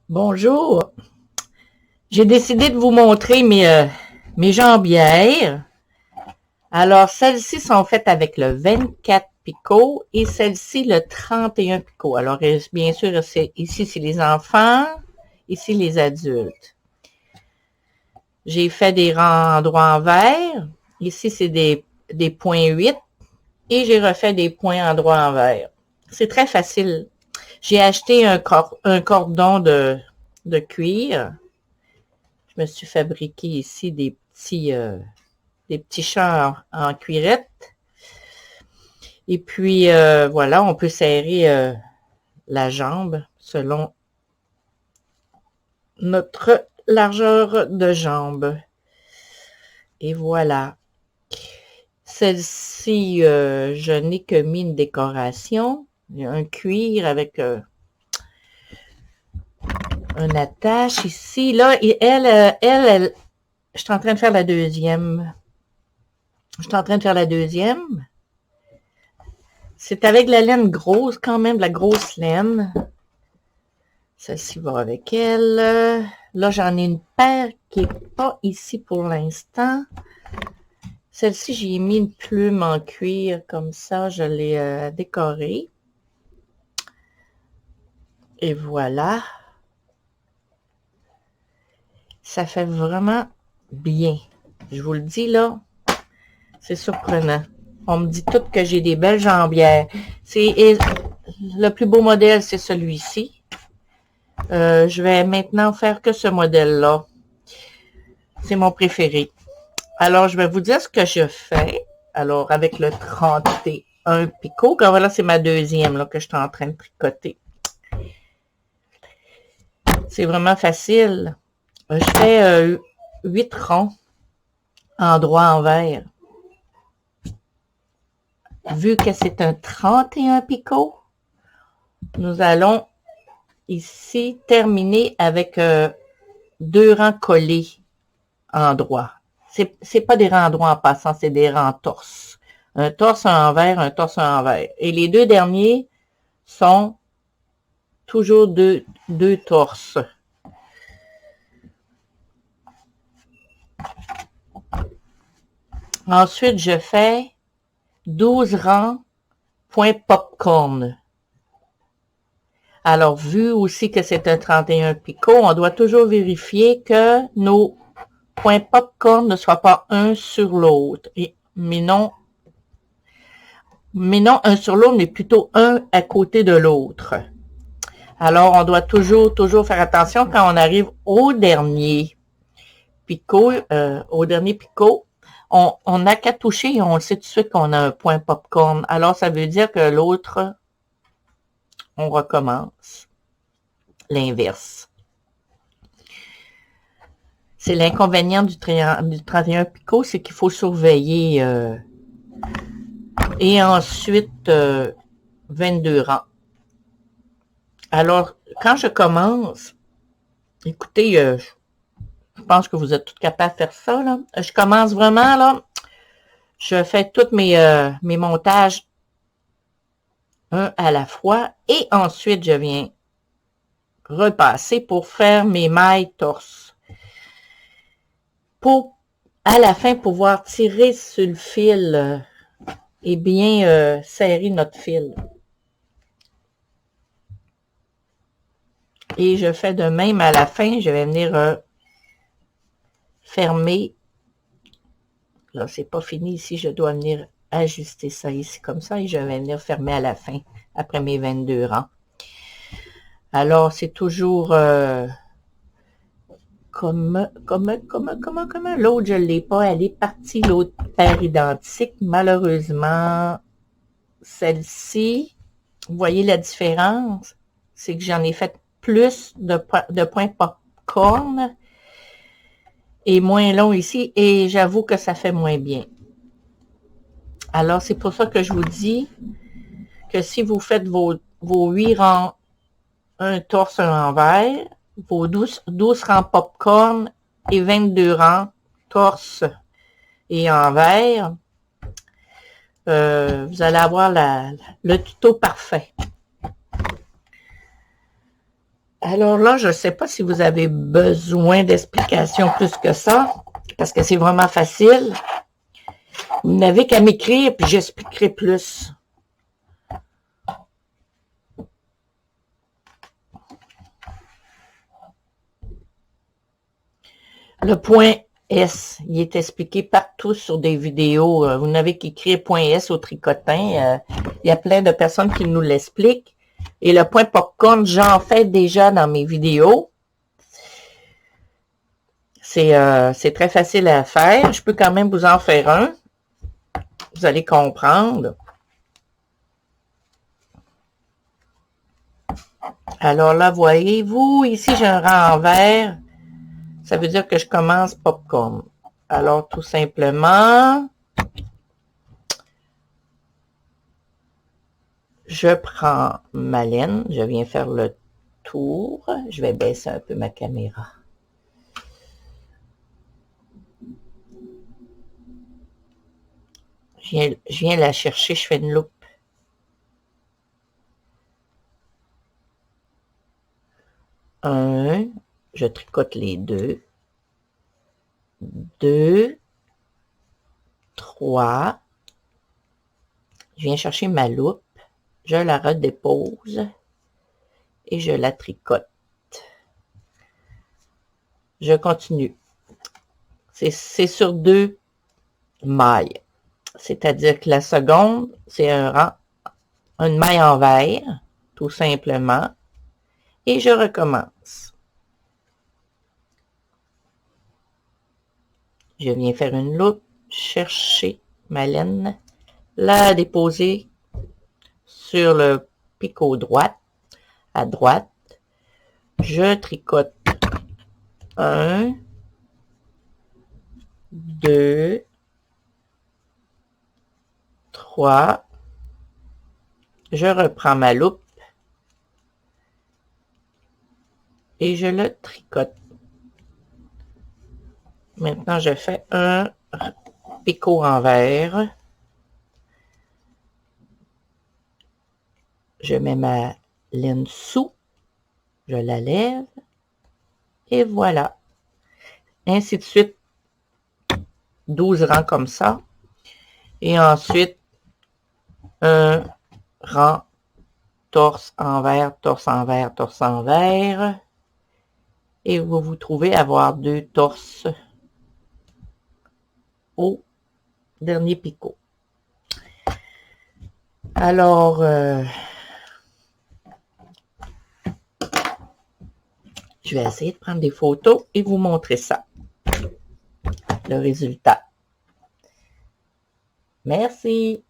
Bonjour. J'ai décidé de vous montrer mes jambières. Alors, celles-ci sont faites avec le 24 picot et celle-ci le 31 picot. Alors, bien sûr, ici, c'est les enfants, ici, les adultes. J'ai fait des rangs en envers. Ici, c'est des points 8 et j'ai refait des points en envers. C'est très facile. J'ai acheté un cordon de cuir. Je me suis fabriqué ici des petits champs en cuirette. Et puis, voilà, on peut serrer la jambe selon notre largeur de jambe. Et voilà. Celle-ci, je n'ai que mis une décoration. Il y a un cuir avec une attache ici. Là, et elle, je suis en train de faire la deuxième. C'est avec la laine grosse, quand même, de la grosse laine. Celle-ci va avec elle. Là, j'en ai une paire qui n'est pas ici pour l'instant. Celle-ci, j'ai mis une plume en cuir comme ça. Je l'ai décorée. Et voilà. Ça fait vraiment bien. Je vous le dis, là, c'est surprenant. On me dit tout que j'ai des belles jambières. Le plus beau modèle, c'est celui-ci. Je vais maintenant faire que ce modèle-là. C'est mon préféré. Alors, je vais vous dire ce que je fais. Alors, avec le 31 picot, quand voilà, c'est ma deuxième là, que je suis en train de tricoter. C'est vraiment facile. Je fais 8 ronds en droit envers. Vu que c'est un 31 picot, nous allons ici terminer avec 2 rangs collés en droit. C'est pas des rangs droits en passant, c'est des rangs torse. Un torse envers, un torse envers. Et les deux derniers sont toujours deux torses. Ensuite, je fais 12 rangs point popcorn. Alors, vu aussi que c'est un 31 picot, on doit toujours vérifier que nos points popcorn ne soient pas un sur l'autre. Mais non un sur l'autre, mais plutôt un à côté de l'autre. Alors, on doit toujours faire attention quand on arrive au dernier picot, on n'a qu'à toucher et on sait tout de suite qu'on a un point popcorn. Alors, ça veut dire que l'autre, on recommence. L'inverse. C'est l'inconvénient du 31 picot, c'est qu'il faut surveiller. Et ensuite, 22 rangs. Alors, quand je commence, écoutez, je pense que vous êtes tous capables de faire ça, là. Je commence vraiment, là. Je fais tous mes montages un à la fois et ensuite je viens repasser pour faire mes mailles torse. Pour, à la fin, pouvoir tirer sur le fil et bien serrer notre fil. Et je fais de même à la fin, je vais venir fermer. Là, c'est pas fini ici, je dois venir ajuster ça ici comme ça et je vais venir fermer à la fin, après mes 22 rangs. Alors, c'est toujours comment l'autre, je ne l'ai pas, elle est partie, l'autre paire identique. Malheureusement, celle-ci, vous voyez la différence? C'est que j'en ai fait plus de points popcorn et moins long ici, et j'avoue que ça fait moins bien. Alors, c'est pour ça que je vous dis que si vous faites vos 8 rangs, un torse, un envers, vos 12 rangs popcorn et 22 rangs torse et envers, vous allez avoir le tuto parfait. Alors là, je ne sais pas si vous avez besoin d'explications plus que ça, parce que c'est vraiment facile. Vous n'avez qu'à m'écrire, puis j'expliquerai plus. Le point S, il est expliqué partout sur des vidéos. Vous n'avez qu'écrire point S au tricotin. Il y a plein de personnes qui nous l'expliquent. Et le point popcorn, j'en fais déjà dans mes vidéos. C'est très facile à faire. Je peux quand même vous en faire un. Vous allez comprendre. Alors là, voyez-vous, ici j'ai un renvers. Ça veut dire que je commence popcorn. Alors tout simplement, je prends ma laine, je viens faire le tour. Je vais baisser un peu ma caméra. Je viens la chercher, je fais une loupe. Un, je tricote les deux. 2, 3. Je viens chercher ma loupe. Je la redépose et je la tricote. Je continue. C'est sur 2 mailles. C'est-à-dire que la seconde, c'est une maille envers, tout simplement. Et je recommence. Je viens faire une loupe, chercher ma laine, la déposer sur le picot droit, à droite. Je tricote 1, 2, 3. Je reprends ma loupe et je le tricote. Maintenant, je fais un picot envers. Je mets ma laine sous. Je la lève. Et voilà. Ainsi de suite. 12 rangs comme ça. Et ensuite, un rang torse envers, torse envers, torse envers. Et vous vous trouvez avoir 2 torses au dernier picot. Alors, je vais essayer de prendre des photos et vous montrer ça. Le résultat. Merci.